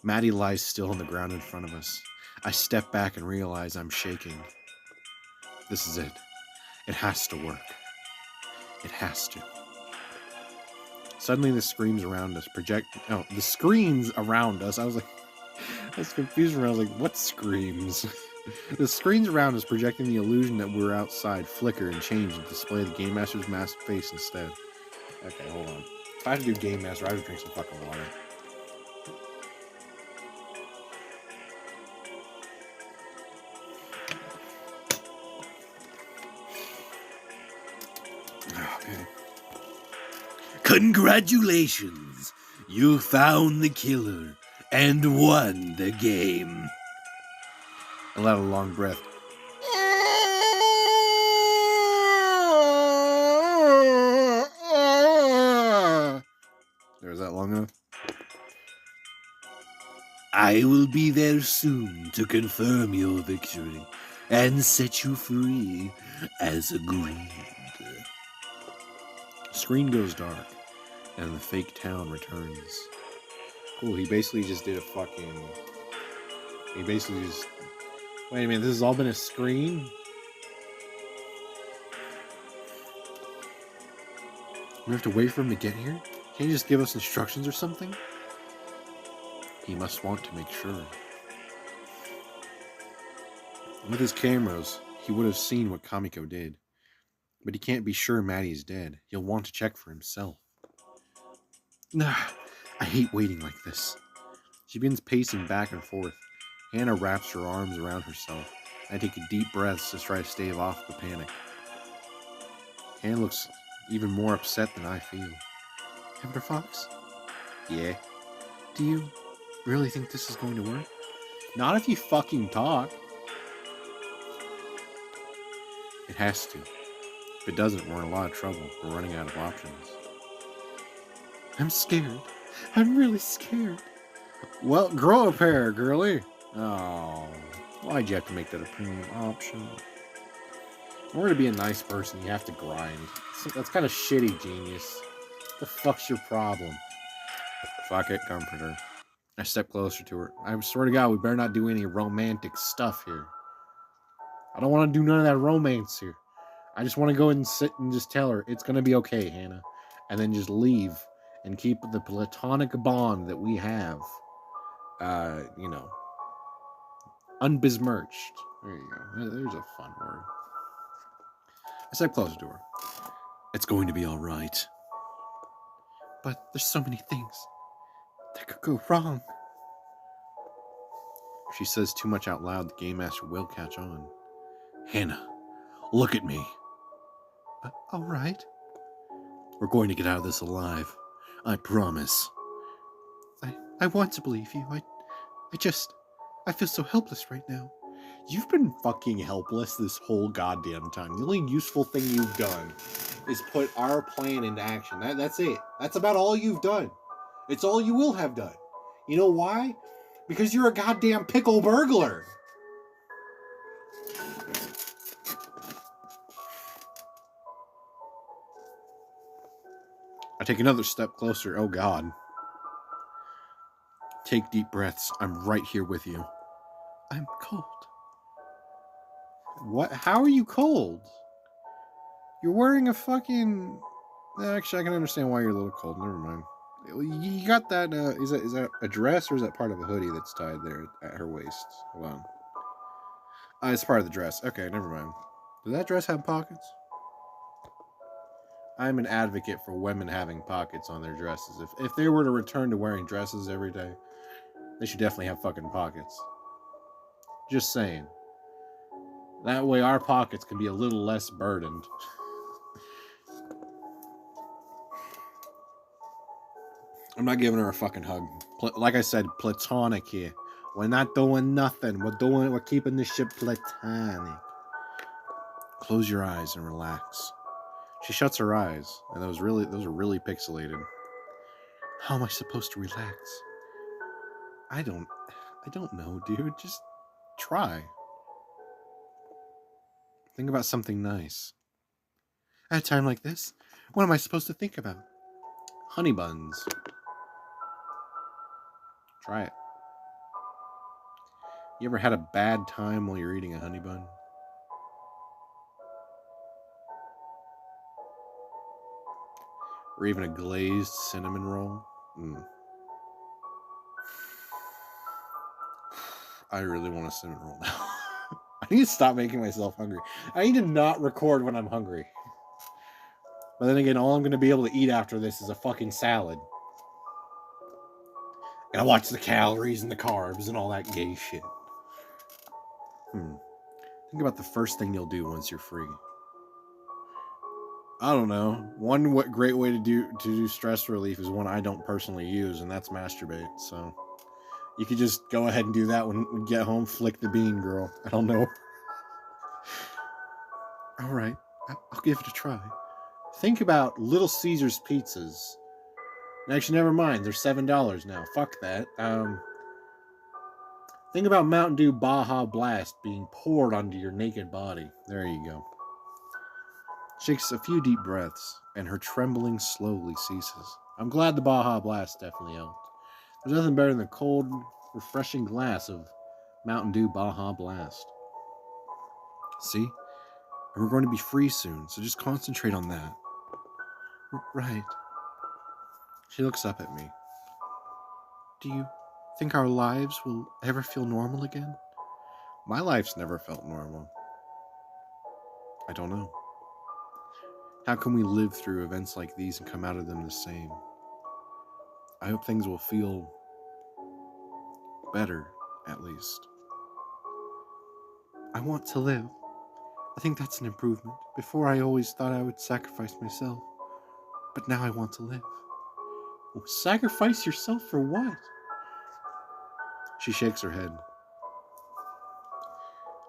[SPEAKER 1] Maddie lies still on the ground in front of us. I step back and realize I'm shaking. This is it. It has to work. It has to. Suddenly the screams around us the screens around us. I was confused around. I was like, what screams? The screens around us projecting the illusion that we're outside flicker and change and display the Game Master's masked face instead. Okay, hold on. If I had to do Game Master, I would drink some fucking water. Okay. Congratulations! You found the killer and won the game. I let out a long breath. Was that long enough? I will be there soon to confirm your victory and set you free as agreed. The screen goes dark and the fake town returns. Cool, he basically just did a fucking... Wait a minute, this has all been a screen? We have to wait for him to get here? Can't you just give us instructions or something? He must want to make sure. With his cameras, he would have seen what Kamiko did. But he can't be sure Maddie's dead. He'll want to check for himself. Nah, I hate waiting like this. She begins pacing back and forth. Hannah wraps her arms around herself. I take a deep breath to try to stave off the panic. Hannah looks even more upset than I feel. Emberfox? Yeah. Do you really think this is going to work? Not if you fucking talk. It has to. If it doesn't, we're in a lot of trouble. We're running out of options. I'm scared. I'm really scared. Well, grow a pair, girly. Oh, why'd you have to make that a premium option? In order to be a nice person, you have to grind. That's kind of shitty, genius. What the fuck's your problem? Fuck it, comfort her. I step closer to her. I swear to God, we better not do any romantic stuff here. I don't want to do none of that romance here. I just want to go and sit and just tell her, it's going to be okay, Hannah. And then just leave and keep the platonic bond that we have, unbesmirched. There you go. There's a fun word. I step closer to her. It's going to be all right. But there's so many things that could go wrong. If she says too much out loud, the Game Master will catch on. Hannah, look at me. All right. We're going to get out of this alive. I promise. I want to believe you. I feel so helpless right now. You've been fucking helpless this whole goddamn time. The only useful thing you've done is put our plan into action. That's it. That's about all you've done. It's all you will have done. You know why? Because you're a goddamn pickle burglar. I take another step closer. Oh, God. Take deep breaths. I'm right here with you. I'm cold. What? How are you cold? You're wearing a fucking... Actually, I can understand why you're a little cold. Never mind. You got that... Is that a dress or is that part of a hoodie that's tied there at her waist? Hold on. It's part of the dress. Okay, never mind. Does that dress have pockets? I'm an advocate for women having pockets on their dresses. If they were to return to wearing dresses every day, they should definitely have fucking pockets. Just saying. That way our pockets can be a little less burdened. I'm not giving her a fucking hug. Like I said, platonic here. We're not doing nothing. We're keeping this shit platonic. Close your eyes and relax. She shuts her eyes, and those are really pixelated. How am I supposed to relax? I don't know, dude. Just try. Think about something nice. At a time like this, what am I supposed to think about? Honey buns. Try it. You ever had a bad time while you're eating a honey bun? Or even a glazed cinnamon roll? I really want a cinnamon roll now. I need to stop making myself hungry. I need to not record when I'm hungry. But then again, all I'm going to be able to eat after this is a fucking salad. And I watch the calories and the carbs and all that gay shit. Think about the first thing you'll do once you're free. I don't know. One great way to do stress relief is one I don't personally use, and that's masturbate. So you could just go ahead and do that when you get home. Flick the bean, girl. I don't know. All right, I'll give it a try. Think about Little Caesars pizzas. Actually, never mind. They're $7 now. Fuck that. Think about Mountain Dew Baja Blast being poured onto your naked body. There you go. She takes a few deep breaths, and her trembling slowly ceases. I'm glad the Baja Blast definitely helped. There's nothing better than the cold, refreshing glass of Mountain Dew Baja Blast. See? And we're going to be free soon, so just concentrate on that. Right. She looks up at me. Do you think our lives will ever feel normal again? My life's never felt normal. I don't know. How can we live through events like these and come out of them the same? I hope things will feel better, at least. I want to live. I think that's an improvement. Before I always thought I would sacrifice myself. But now I want to live. Sacrifice yourself for what? She shakes her head.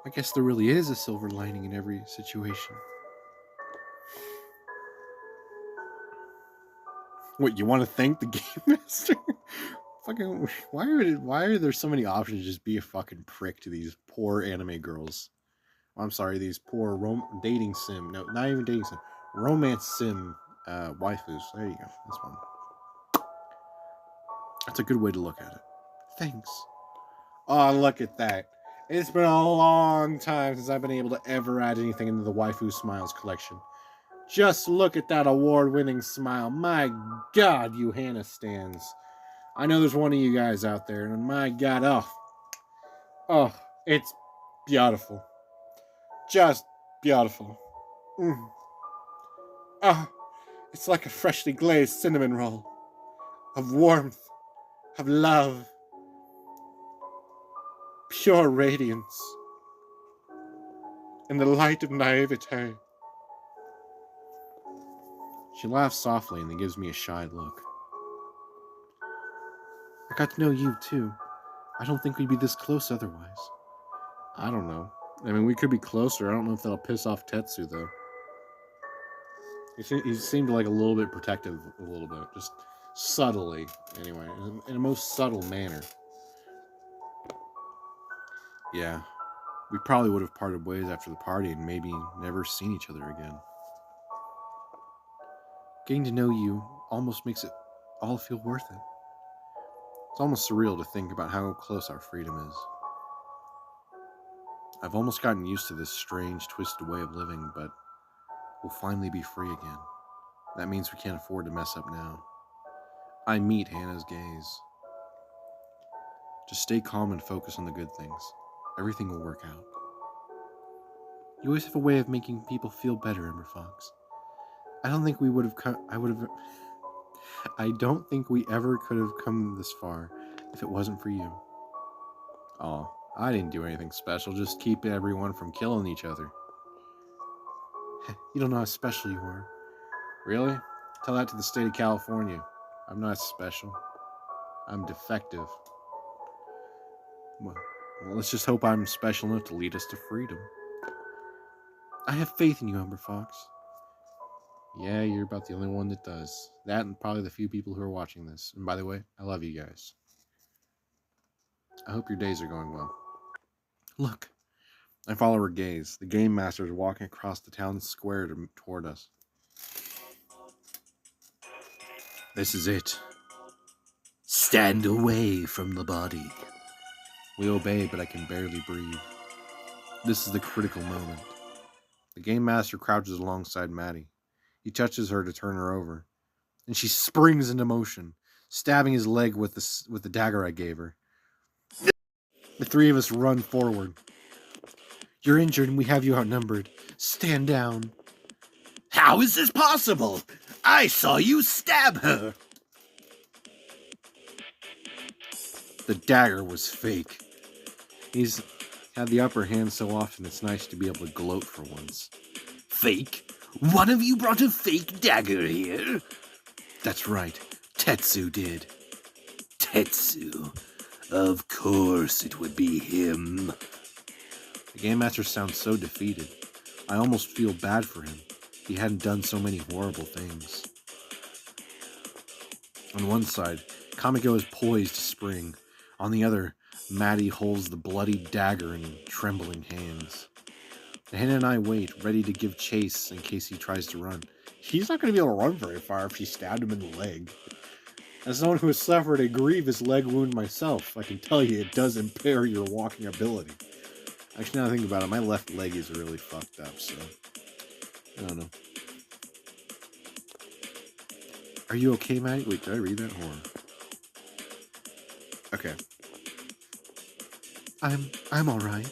[SPEAKER 1] I guess there really is a silver lining in every situation. What, you want to thank the game master? Fucking, why are there so many options to just be a fucking prick to these poor anime girls? I'm sorry, these poor dating sim. No, not even dating sim. Romance sim waifus. There you go. This one. That's a good way to look at it. Thanks. Oh, look at that. It's been a long time since I've been able to ever add anything into the Waifu Smiles collection. Just look at that award-winning smile. My God, you Hannah stans. I know there's one of you guys out there, and my God, oh, it's beautiful. Just beautiful. It's like a freshly glazed cinnamon roll. Of warmth, of love, pure radiance, and the light of naivete. She laughs softly and then gives me a shy look. I got to know you, too. I don't think we'd be this close otherwise. I don't know. I mean, we could be closer. I don't know if that'll piss off Tetsu, though. He seemed like a little bit protective, a little bit. Just subtly, anyway. In a most subtle manner. Yeah. We probably would have parted ways after the party and maybe never seen each other again. Getting to know you almost makes it all feel worth it. It's almost surreal to think about how close our freedom is. I've almost gotten used to this strange, twisted way of living, but we'll finally be free again. That means we can't afford to mess up now. I meet Hannah's gaze. Just stay calm and focus on the good things. Everything will work out. You always have a way of making people feel better, Emberfox. I don't think we would have I don't think we ever could have come this far if it wasn't for you. Oh, I didn't do anything special, just keep everyone from killing each other. You don't know how special you are. Really? Tell that to the state of California. I'm not special. I'm defective. Well, let's just hope I'm special enough to lead us to freedom. I have faith in you, Emberfox. Yeah, you're about the only one that does. That and probably the few people who are watching this. And by the way, I love you guys. I hope your days are going well. Look. I follow her gaze. The game master is walking across the town square toward us. This is it. Stand away from the body. We obey, but I can barely breathe. This is the critical moment. The game master crouches alongside Maddie. He touches her to turn her over, and she springs into motion, stabbing his leg with the dagger I gave her. The three of us run forward. You're injured and we have you outnumbered. Stand down. How is this possible? I saw you stab her. The dagger was fake. He's had the upper hand so often it's nice to be able to gloat for once. Fake? One of you brought a fake dagger here? That's right. Tetsu did. Tetsu. Of course it would be him. The Game Master sounds so defeated. I almost feel bad for him. He hadn't done so many horrible things. On one side, Kamiko is poised to spring. On the other, Maddie holds the bloody dagger in trembling hands. Hannah and I wait, ready to give chase in case he tries to run. He's not going to be able to run very far if she stabbed him in the leg. As someone who has suffered a grievous leg wound myself, I can tell you it does impair your walking ability. Actually, now I think about it, my left leg is really fucked up, so... I don't know. Are you okay, Maddie? Wait, did I read that? Hold on. Okay. I'm alright.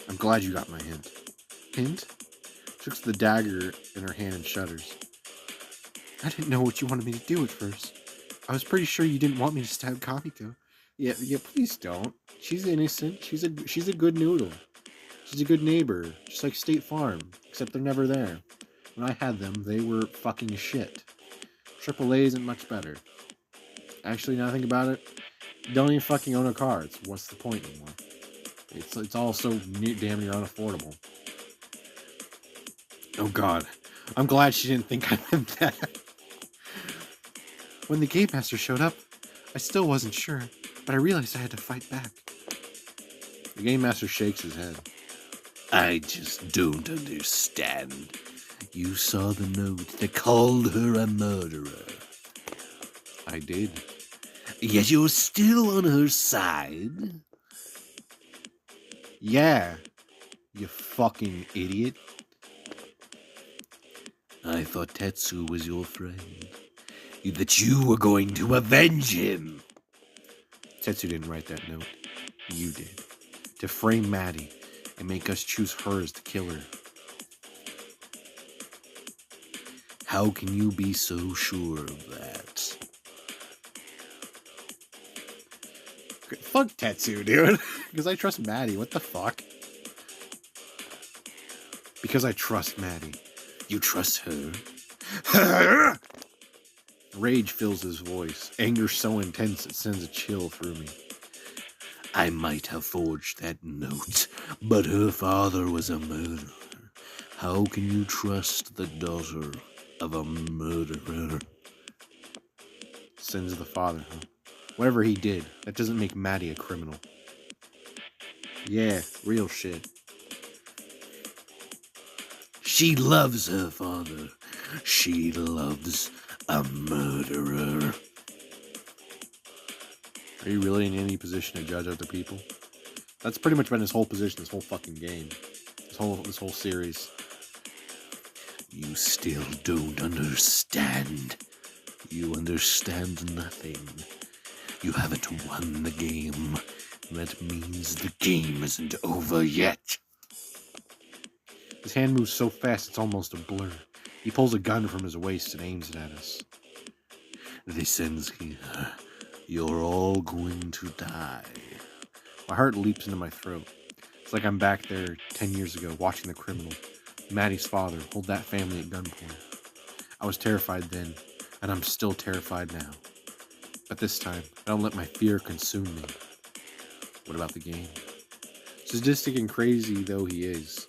[SPEAKER 1] I'm glad you got my hint. Hint? She looks at the dagger in her hand and shudders. I didn't know what you wanted me to do at first. I was pretty sure you didn't want me to stab Kamiko. Yeah, please don't. She's innocent. She's a good noodle. She's a good neighbor, just like State Farm, except they're never there. When I had them, they were fucking shit. AAA isn't much better. Actually, now I think about it, you don't even fucking own a car. What's the point anymore? It's all so damn near unaffordable. Oh god. I'm glad she didn't think I meant that. When the Game Master showed up, I still wasn't sure, but I realized I had to fight back. The Game Master shakes his head. I just don't understand. You saw the note that called her a murderer. I did. Yet you're still on her side? Yeah, you fucking idiot. I thought Tetsu was your friend. That you were going to avenge him. Tetsu didn't write that note. You did. To frame Maddie and make us choose her as the killer. How can you be so sure of that? Fuck Tetsu, dude. Because I trust Maddie. What the fuck? Because I trust Maddie. You trust her? Rage fills his voice. Anger so intense it sends a chill through me. I might have forged that note, but her father was a murderer. How can you trust the daughter of a murderer? Sins of the father, huh? Whatever he did, that doesn't make Maddie a criminal. Yeah, real shit. She loves her father. She loves a murderer. Are you really in any position to judge other people? That's pretty much been his whole position, this whole fucking game. This whole series. You still don't understand. You understand nothing. You haven't won the game. That means the game isn't over yet. His hand moves so fast it's almost a blur. He pulls a gun from his waist and aims it at us. This ends here. You're all going to die. My heart leaps into my throat. It's like I'm back there 10 years ago watching the criminal, Maddie's father, hold that family at gunpoint. I was terrified then, and I'm still terrified now. But this time, I don't let my fear consume me. What about the game? Sadistic and crazy though he is,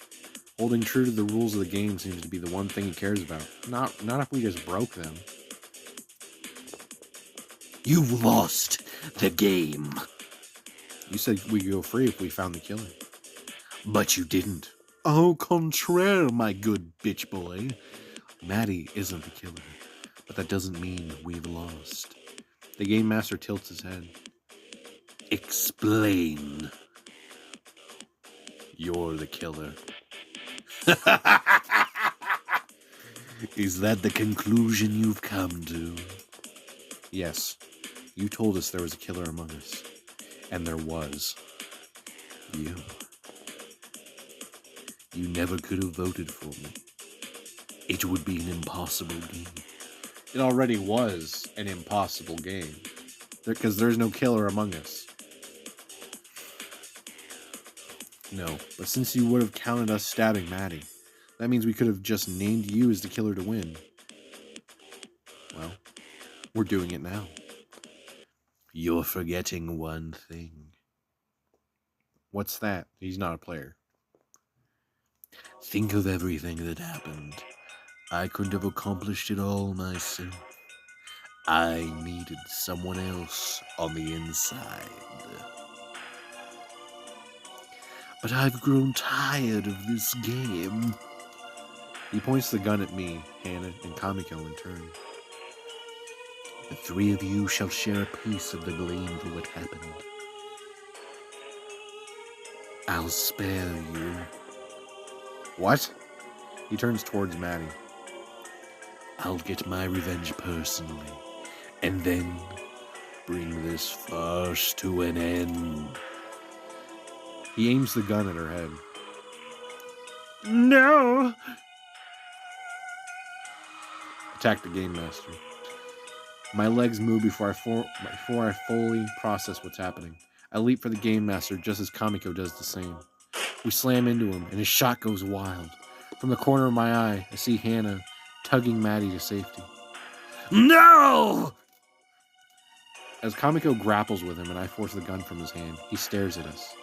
[SPEAKER 1] holding true to the rules of the game seems to be the one thing he cares about. Not if we just broke them. You lost the game. You said we could go free if we found the killer. But you didn't. Au contraire, my good bitch boy. Maddie isn't the killer, but that doesn't mean we've lost. The Game Master tilts his head. Explain. You're the killer. Is that the conclusion you've come to? Yes. You told us there was a killer among us. And there was. You. You never could have voted for me. It would be an impossible game. It already was an impossible game. Because there's no killer among us. No, but since you would have counted us stabbing Maddie, that means we could have just named you as the killer to win. Well, we're doing it now. You're forgetting one thing. What's that? He's not a player. Think of everything that happened. I couldn't have accomplished it all myself. I needed someone else on the inside. But I've grown tired of this game. He points the gun at me, Hannah, and Kamiko in turn. The three of you shall share a piece of the blame for what happened. I'll spare you. What? He turns towards Maddie. I'll get my revenge personally, and then bring this farce to an end. He aims the gun at her head. No! Attack the Game Master. My legs move before I fully process what's happening. I leap for the Game Master just as Kamiko does the same. We slam into him, and his shot goes wild. From the corner of my eye, I see Hannah tugging Maddie to safety.
[SPEAKER 2] No!
[SPEAKER 1] As Kamiko grapples with him and I force the gun from his hand, he stares at us.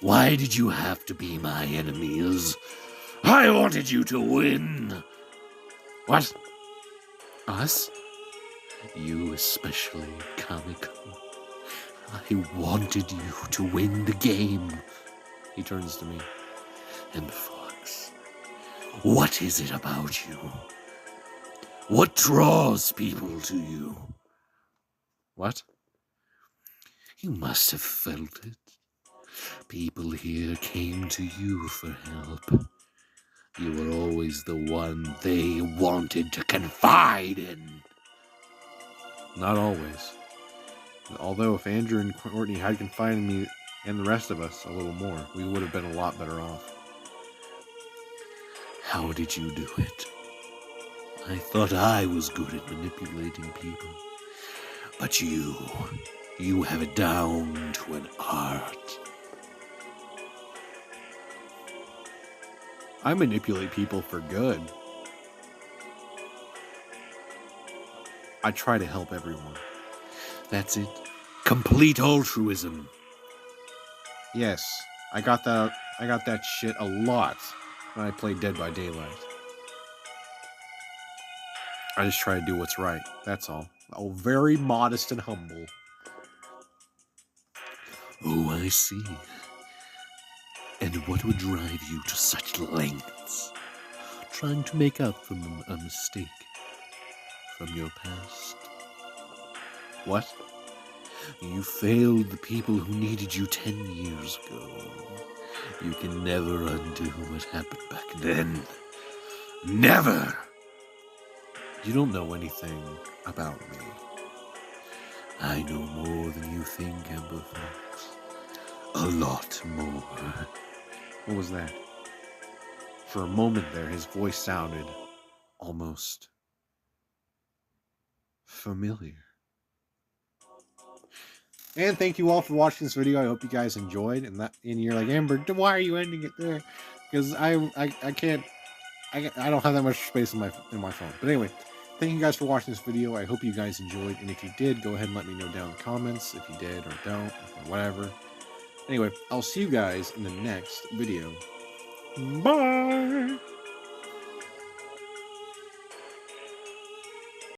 [SPEAKER 2] Why did you have to be my enemies? I wanted you to win.
[SPEAKER 1] What?
[SPEAKER 2] Us? You especially, Kamiko. I wanted you to win the game.
[SPEAKER 1] He turns to me.
[SPEAKER 2] Emberfox, what is it about you? What draws people to you?
[SPEAKER 1] What?
[SPEAKER 2] You must have felt it. People here came to you for help. You were always the one they wanted to confide in.
[SPEAKER 1] Not always. Although if Andrew and Courtney had confided in me and the rest of us a little more, we would have been a lot better off.
[SPEAKER 2] How did you do it? I thought I was good at manipulating people. But you have it down to an art.
[SPEAKER 1] I manipulate people for good. I try to help everyone.
[SPEAKER 2] That's it. Complete altruism.
[SPEAKER 1] Yes, I got that shit a lot when I played Dead by Daylight. I just try to do what's right, that's all. Oh, very modest and humble.
[SPEAKER 2] Oh, I see. And what would drive you to such lengths? Trying to make up for a mistake from your past?
[SPEAKER 1] What?
[SPEAKER 2] You failed the people who needed you 10 years ago. You can never undo what happened back then. Never!
[SPEAKER 1] You don't know anything about me.
[SPEAKER 2] I know more than you think, Emberfox. A lot more.
[SPEAKER 1] What was that? For a moment there, his voice sounded almost familiar. And thank you all for watching this video. I hope you guys enjoyed. And you're like, Amber, why are you ending it there? Because I can't. I don't have that much space in my phone. But anyway, thank you guys for watching this video. I hope you guys enjoyed. And if you did, go ahead and let me know down in the comments if you did or don't or whatever. Anyway, I'll see you guys in the next video. Bye!